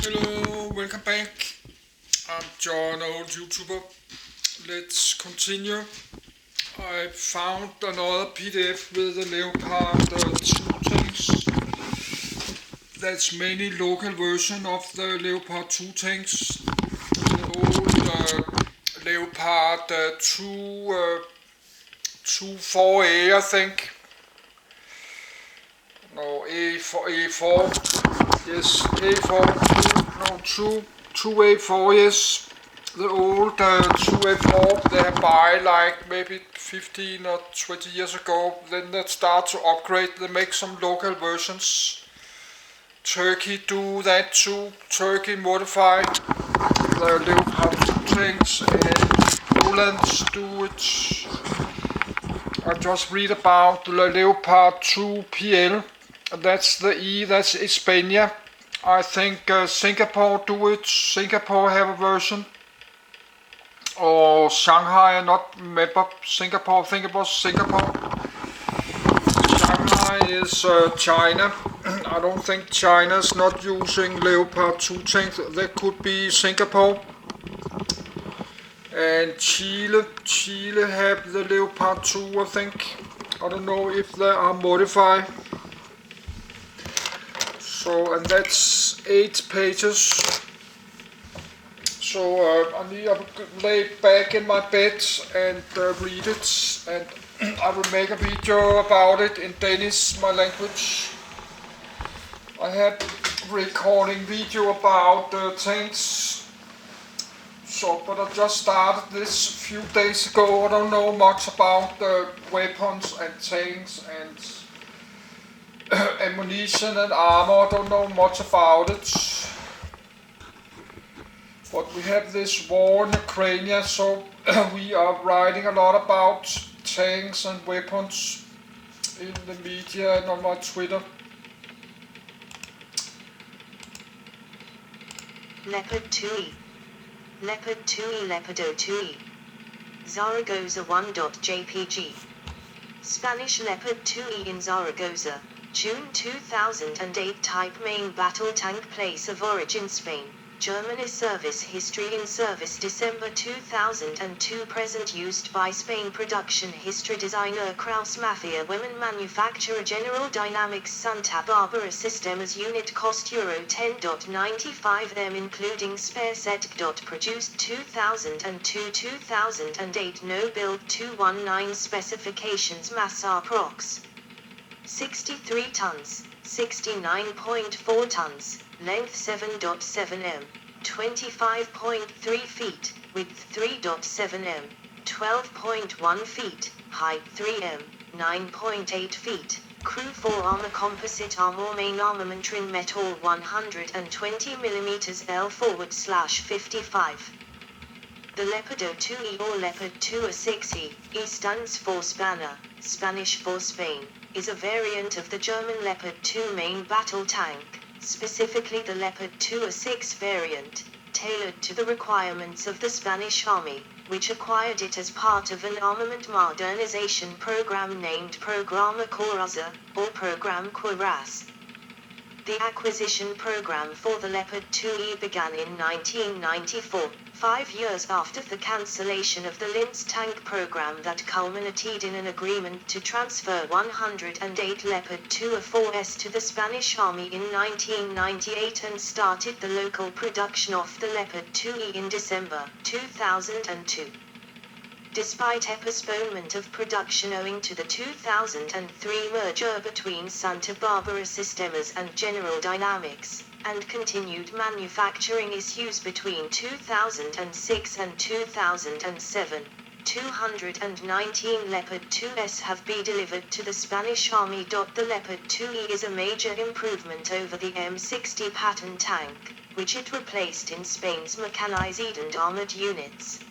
Hello, welcome back. I'm John, old YouTuber. Let's continue. I found another PDF with the Leopard 2 tanks. There's many local version of the Leopard 2 tanks. The old Leopard 2 4A, I think. No, A4, A4. Yes, A4, no, 2A4, yes. The old 2A4 they have buy like maybe 15 or 20 years ago. Then they start to upgrade. They make some local versions. Turkey do that too. Turkey modify the Leopard 2 tanks and Poland do it. I just read about the Leopard 2 PL. That's the E, that's España. I think Singapore do it. Singapore have a version. Or Shanghai, I not remember. Singapore, I think it was Singapore. Shanghai is China. I don't think China's not using Leopard 2 tanks. That could be Singapore. And Chile have the Leopard 2, I think. I don't know if they are modified. So, and that's 8 pages. So I need to lay back in my bed and read it, and I will make a video about it in Danish, my language. I have recording video about tanks. So, but I just started this a few days ago. I don't know much about weapons and tanks and ammunition and armor. I don't know much about it. But we have this war in Ukraine, so we are writing a lot about tanks and weapons in the media and on my Twitter. Leopard 2E. Leopard 2E Leopardo 2E. Zaragoza 1.jpg. Spanish Leopard 2E in Zaragoza, June 2008. Type main battle tank. Place of origin Spain. Germany. Service history. In service December 2002. Present used by Spain. Production history. Designer Kraus Mafia. Women. Manufacturer General Dynamics. Santa Barbara Systems. Unit cost Euro 10.95 m including spare set. Produced 2002-2008. No build 219. Specifications. Mass approx. 63 tons, 69.4 tons, length 7.7 m, 25.3 feet, width 3.7 m, 12.1 feet, height 3 m, 9.8 feet, crew 4 armor. Composite armor. Main armament trim metal 120 mm L /55. The Leopardo 2E or Leopard 2A6E, E stands for Spanner, Spanish for Spain, is a variant of the German Leopard 2 main battle tank, specifically the Leopard 2A6 variant, tailored to the requirements of the Spanish Army, which acquired it as part of an armament modernization program named Programa Coraza, or Program Cuirass. The acquisition program for the Leopard 2E began in 1994, 5 years after the cancellation of the Linz tank program that culminated in an agreement to transfer 108 Leopard 2A4s to the Spanish Army in 1998 and started the local production of the Leopard 2E in December 2002. Despite a postponement of production owing to the 2003 merger between Santa Barbara Systems and General Dynamics, and continued manufacturing issues between 2006 and 2007, 219 Leopard 2s have been delivered to the Spanish Army. The Leopard 2E is a major improvement over the M60 Patton tank, which it replaced in Spain's mechanized and armored units.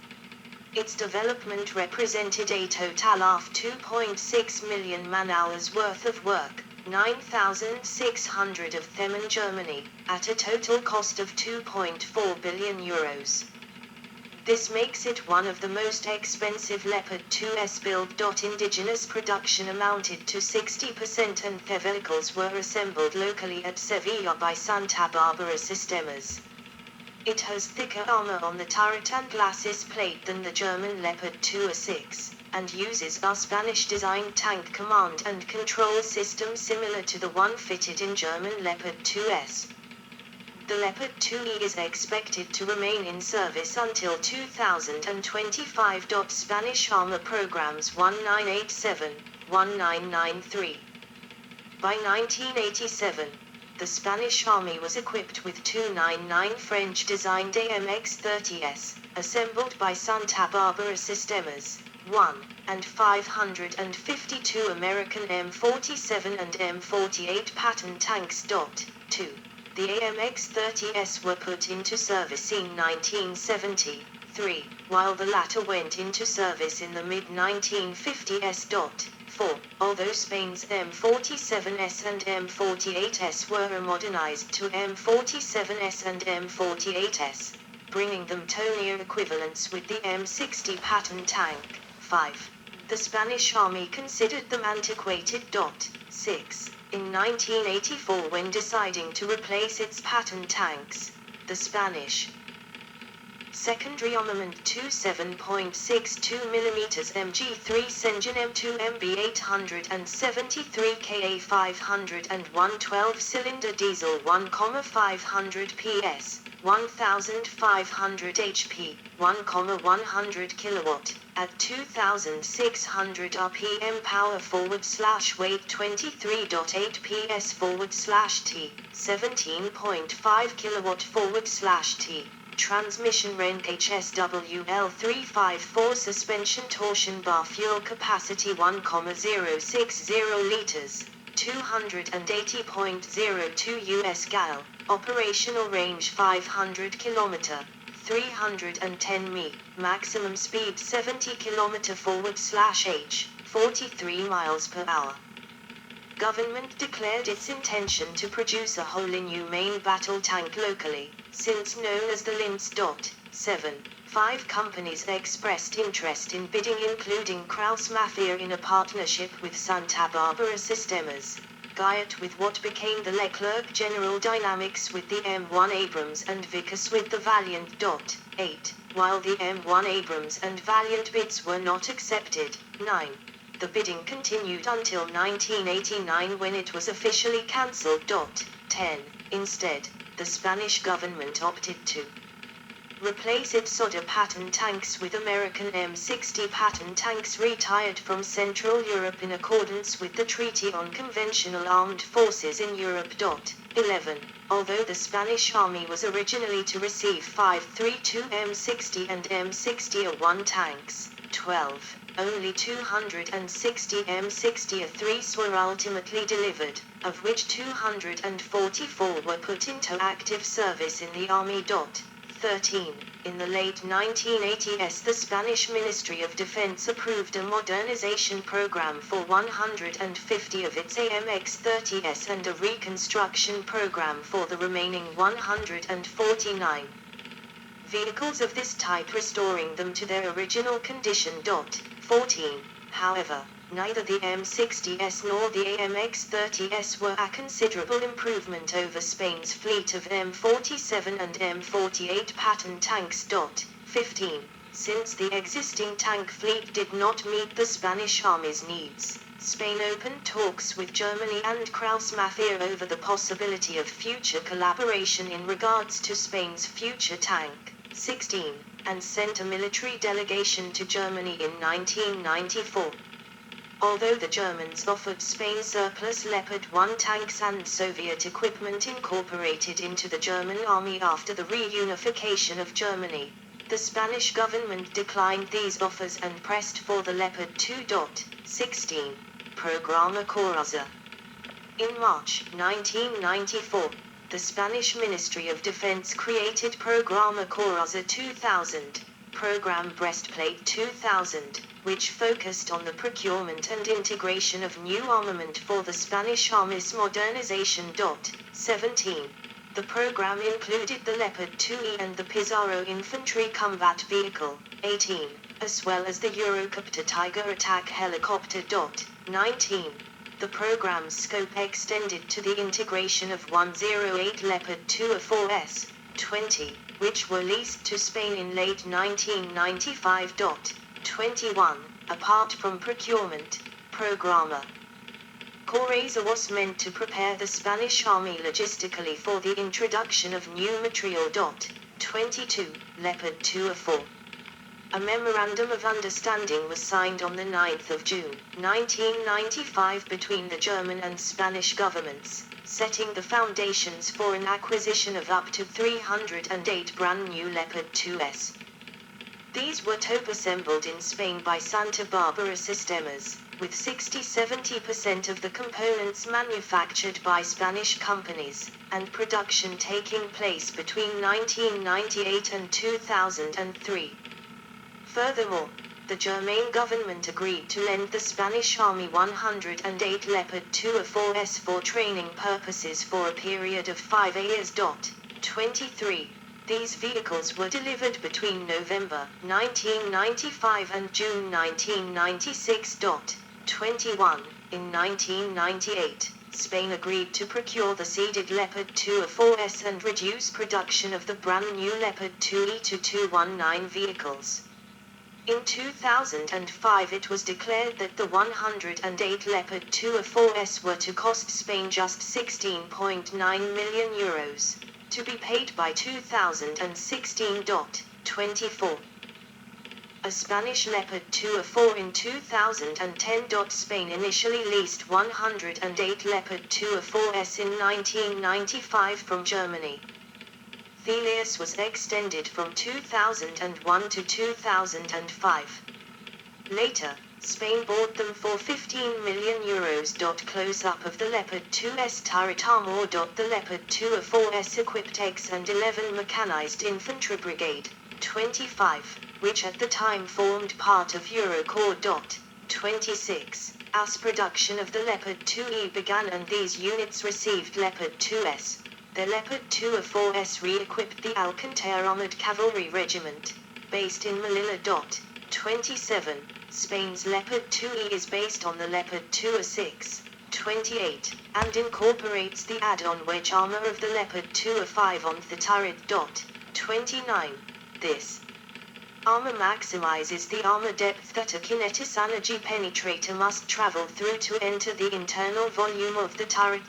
Its development represented a total of 2.6 million man-hours worth of work, 9,600 of them in Germany, at a total cost of 2.4 billion euros. This makes it one of the most expensive Leopard 2S build. Indigenous production amounted to 60% and their vehicles were assembled locally at Sevilla by Santa Barbara Sistemas. It has thicker armor on the turret and glacis plate than the German Leopard 2A6, and uses a Spanish-designed tank command and control system similar to the one fitted in German Leopard 2S. The Leopard 2E is expected to remain in service until 2025. Spanish armor programs 1987-1993. By 1987, the Spanish Army was equipped with 299 French-designed AMX-30S, assembled by Santa Barbara Sistemas, 1, and 552 American M47 and M48 Patton tanks. 2. The AMX-30S were put into service in 1973, while the latter went into service in the mid-1950s. 4. Although Spain's M47S and M48S were modernized to M47S and M48S, bringing them to equivalence with the M60 Patton tank. 5. The Spanish Army considered them antiquated. 6. In 1984, when deciding to replace its Patton tanks, the Spanish Secondary Armament 27.62mm MG3 engine M2 MB873 KA501 12-cylinder diesel 1,500 PS, 1,500 HP, 1,100 kilowatt, at 2,600 RPM power /weight 23.8 PS /T, 17.5 kilowatt /T. Transmission range HSWL354 suspension torsion bar fuel capacity 1,060 liters, 280.02 US gal, operational range 500 km, 310 mi, maximum speed 70 km /h, 43 miles per hour. Government declared its intention to produce a wholly new main battle tank locally, since known as the Linz. 7. 5 companies expressed interest in bidding, including Kraus Mafia in a partnership with Santa Barbara Sistemas, Guyot with what became the Leclerc General Dynamics with the M1 Abrams and Vickers with the Valiant. 8. While the M1 Abrams and Valiant bids were not accepted. 9. The bidding continued until 1989 when it was officially cancelled. 10. Instead, the Spanish government opted to replace its Sodder Patton tanks with American M60 Patton tanks retired from Central Europe in accordance with the Treaty on Conventional Armed Forces in Europe. 11. Although the Spanish Army was originally to receive 532 M60 and M60A1 tanks, 12. Only 260 M60A3s were ultimately delivered, of which 244 were put into active service in the Army. 13. In the late 1980s, the Spanish Ministry of Defense approved a modernization program for 150 of its AMX-30s and a reconstruction program for the remaining 149 vehicles of this type, restoring them to their original condition. 14. However, neither the M60s nor the AMX-30s were a considerable improvement over Spain's fleet of M47 and M48 Patton tanks. 15. Since the existing tank fleet did not meet the Spanish Army's needs, Spain opened talks with Germany and Kraus Mafia over the possibility of future collaboration in regards to Spain's future tank. 16. And sent a military delegation to Germany in 1994. Although the Germans offered Spain surplus Leopard 1 tanks and Soviet equipment incorporated into the German army after the reunification of Germany, the Spanish government declined these offers and pressed for the Leopard 2. 16. Programa Coraza. In March 1994, the Spanish Ministry of Defense created Programa Coraza 2000, Program Breastplate 2000, which focused on the procurement and integration of new armament for the Spanish Army's modernization. 17. The program included the Leopard 2E and the Pizarro Infantry Combat Vehicle, 18, as well as the Eurocopter Tiger attack helicopter. 19. The program's scope extended to the integration of 108 Leopard 2A4S, 20, which were leased to Spain in late 1995. 21. Apart from procurement, programmer. Coreza was meant to prepare the Spanish army logistically for the introduction of new material. 22. Leopard 2A4. A memorandum of understanding was signed on the 9th of June, 1995 between the German and Spanish governments, setting the foundations for an acquisition of up to 308 brand new Leopard 2s. These were top-assembled in Spain by Santa Barbara Sistemas, with 60–70% of the components manufactured by Spanish companies, and production taking place between 1998 and 2003. Furthermore, the German government agreed to lend the Spanish Army 108 Leopard 2A4S for training purposes for a period of 5 years. 23. These vehicles were delivered between November 1995 and June 1996. 21. In 1998, Spain agreed to procure the seeded Leopard 2A4S and reduce production of the brand new Leopard 2E to 219 vehicles. In 2005 it was declared that the 108 Leopard 2A4S were to cost Spain just €16.9 million, to be paid by 2016. 24. A Spanish Leopard 2A4 in 2010. Spain initially leased 108 Leopard 2A4S in 1995 from Germany. The lease was extended from 2001 to 2005. Later, Spain bought them for €15 million. Close-up of the Leopard 2S turret armor. The Leopard 2A4S equipped X and 11 mechanized infantry brigade, 25, which at the time formed part of Eurocorps. 26. As production of the Leopard 2E began and these units received Leopard 2S, the Leopard 2A4S re-equipped the Alcantara Armored Cavalry Regiment, based in Melilla. 27. Spain's Leopard 2E is based on the Leopard 2A6, 28, and incorporates the add-on wedge armor of the Leopard 2A5 on the turret. 29. This armor maximizes the armor depth that a kinetic energy penetrator must travel through to enter the internal volume of the turret.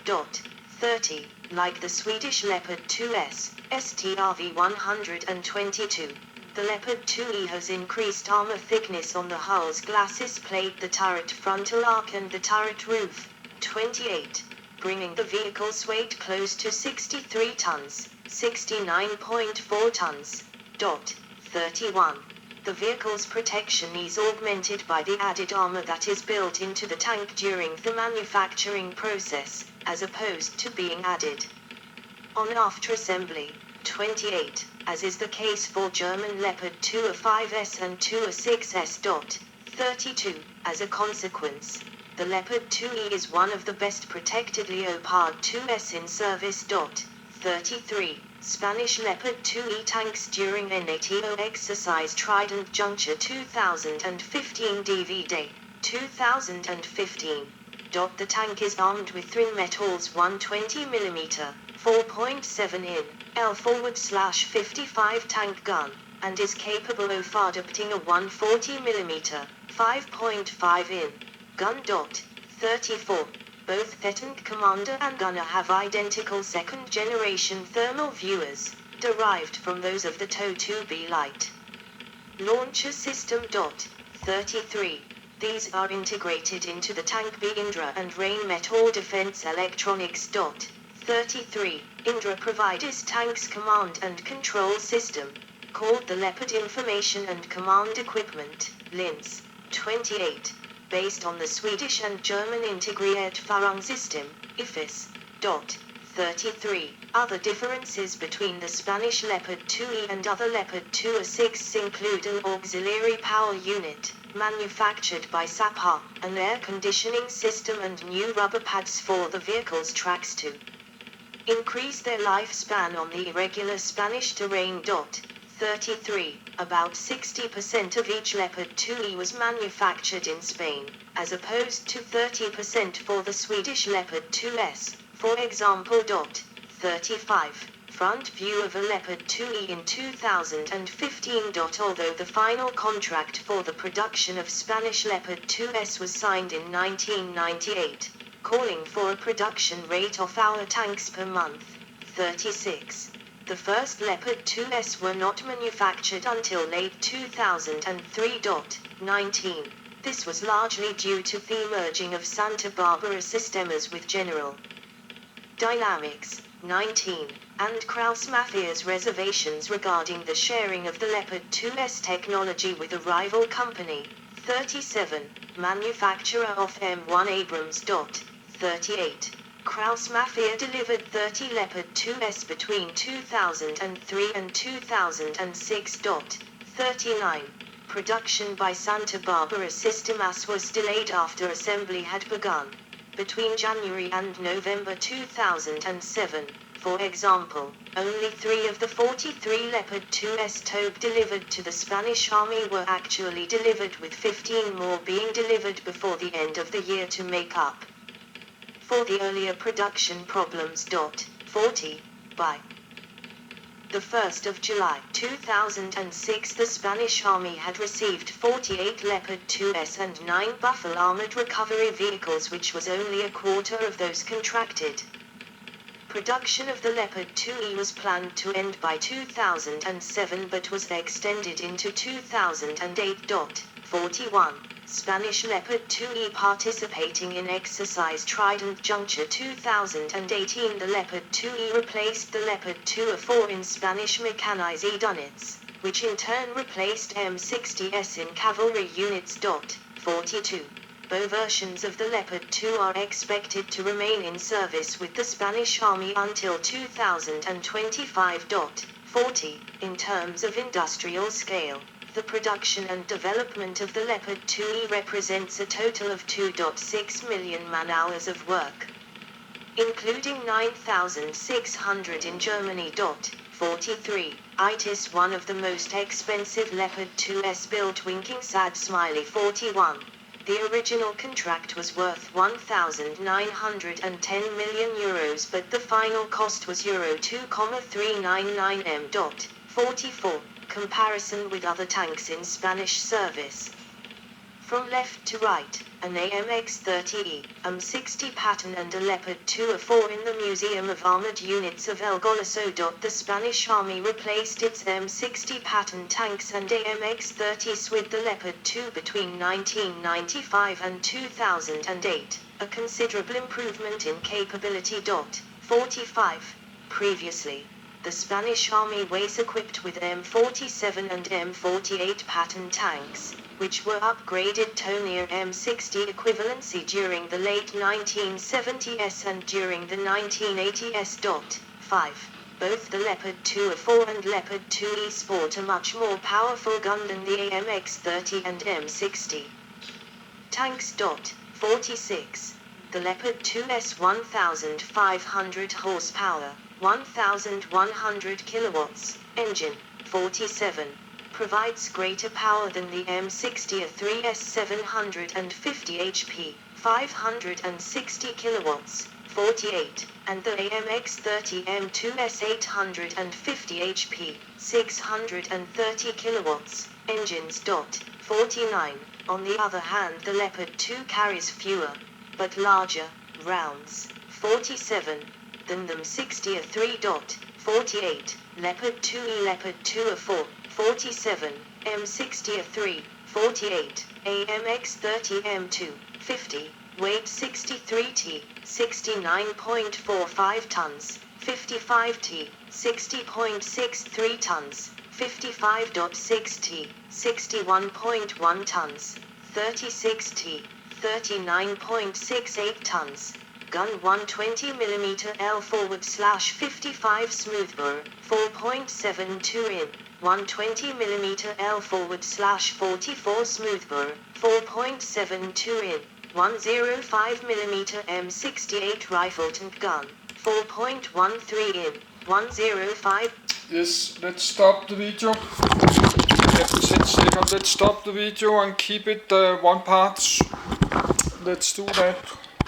30. Like the Swedish Leopard 2S, STRV 122, the Leopard 2E has increased armor thickness on the hull's glacis plate, the turret frontal arc and the turret roof. 28. Bringing the vehicle's weight close to 63 tons, 69.4 tons. 31. The vehicle's protection is augmented by the added armor that is built into the tank during the manufacturing process, as opposed to being added on after assembly. 28. As is the case for German Leopard 2A5S and 2A6S. 32. As a consequence, the Leopard 2E is one of the best protected Leopard 2S in service. 33. Spanish Leopard 2E tanks during NATO exercise Trident Juncture 2015 DVD, 2015. The tank is armed with Thin Metal's 120mm, 4.7 in, L /55 tank gun, and is capable of adopting a 140mm, 5.5 in, gun. 34. Both Lieutenant Commander and Gunner have identical second-generation thermal viewers, derived from those of the TOW-2B Light launcher system. 33. These are integrated into the tank B Indra and Rain Metal defense electronics. 33. Indra provides tank's command and control system, called the Leopard Information and Command Equipment, LINS. 28. Based on the Swedish and German Integrated System, IFIS. 33. Other differences between the Spanish Leopard 2E and other Leopard 2A6 include an auxiliary power unit, manufactured by SAPA, an air conditioning system and new rubber pads for the vehicle's tracks to increase their lifespan on the irregular Spanish terrain. 33. About 60% of each Leopard 2E was manufactured in Spain, as opposed to 30% for the Swedish Leopard 2S, for example. 35. Front view of a Leopard 2E in 2015. Although the final contract for the production of Spanish Leopard 2S was signed in 1998, calling for a production rate of our tanks per month. 36. The first Leopard 2S were not manufactured until late 2003. 19. This was largely due to the merging of Santa Barbara Sistemas with General Dynamics. 19. And Krauss Mafia's reservations regarding the sharing of the Leopard 2S technology with a rival company. 37. Manufacturer of M1 Abrams. 38. Krauss Mafia delivered 30 Leopard 2S between 2003 and 2006. 39. Production by Santa Barbara Sistemas was delayed after assembly had begun between January and November 2007. For example, only 3 of the 43 Leopard 2S Togue delivered to the Spanish Army were actually delivered, with 15 more being delivered before the end of the year to make up for the earlier production problems. 40. By the 1st of July 2006, the Spanish Army had received 48 Leopard 2S and 9 Buffalo armored recovery vehicles, which was only a quarter of those contracted. Production of the Leopard 2E was planned to end by 2007 but was extended into 2008. 41. Spanish Leopard 2E participating in Exercise Trident Juncture 2018. The Leopard 2E replaced the Leopard 2A4 in Spanish mechanized units, which in turn replaced M60s in cavalry units. 42. Both versions of the Leopard 2 are expected to remain in service with the Spanish Army until 2025. 40. In terms of industrial scale, the production and development of the Leopard 2E represents a total of 2.6 million man-hours of work, including 9,600 in Germany. 43. It is one of the most expensive Leopard 2S built. Winking sad smiley. 41. The original contract was worth €1,910 million, but the final cost was €2,399 M. 44. Comparison with other tanks in Spanish service. From left to right, an AMX-30E, M60 pattern and a Leopard 2A4 in the Museum of Armored Units of El Goloso. The Spanish Army replaced its M60 pattern tanks and AMX-30s with the Leopard 2 between 1995 and 2008, a considerable improvement in capability. 45. Previously, the Spanish Army was equipped with M47 and M48 pattern tanks, which were upgraded to near M60 equivalency during the late 1970s and during the 1980s. 5. Both the Leopard 2A4 and Leopard 2E sport a much more powerful gun than the AMX-30 and M60 tanks. 46. The Leopard 2S 1,500 horsepower, 1,100 kilowatts, engine, 47, provides greater power than the M60 A3S 750 HP, 560 kilowatts, 48, and the AMX-30 M2S 850 HP, 630 kilowatts, engines. 49. On the other hand, the Leopard 2 carries fewer, but larger, rounds, 47, than the M60 A3. 48. Leopard 2E Leopard 2A4, 47, M60 A3, 48, AMX-30 M2, 50, weight 63 t, 69.45 tons, 55 t, 60.63 tons, 55.6 t, 61.1 tons, 36 t, 39.68 tons. Gun 120mm L forward/55 smoothbore, 4.72 in, 120mm L forward/44 smoothbore, 4.72 in, 105mm M68 rifle tank gun, 4.13 in 105. Yes, let's stop the video. We have 10 seconds. Let's stop the video and keep it one part. Let's do that.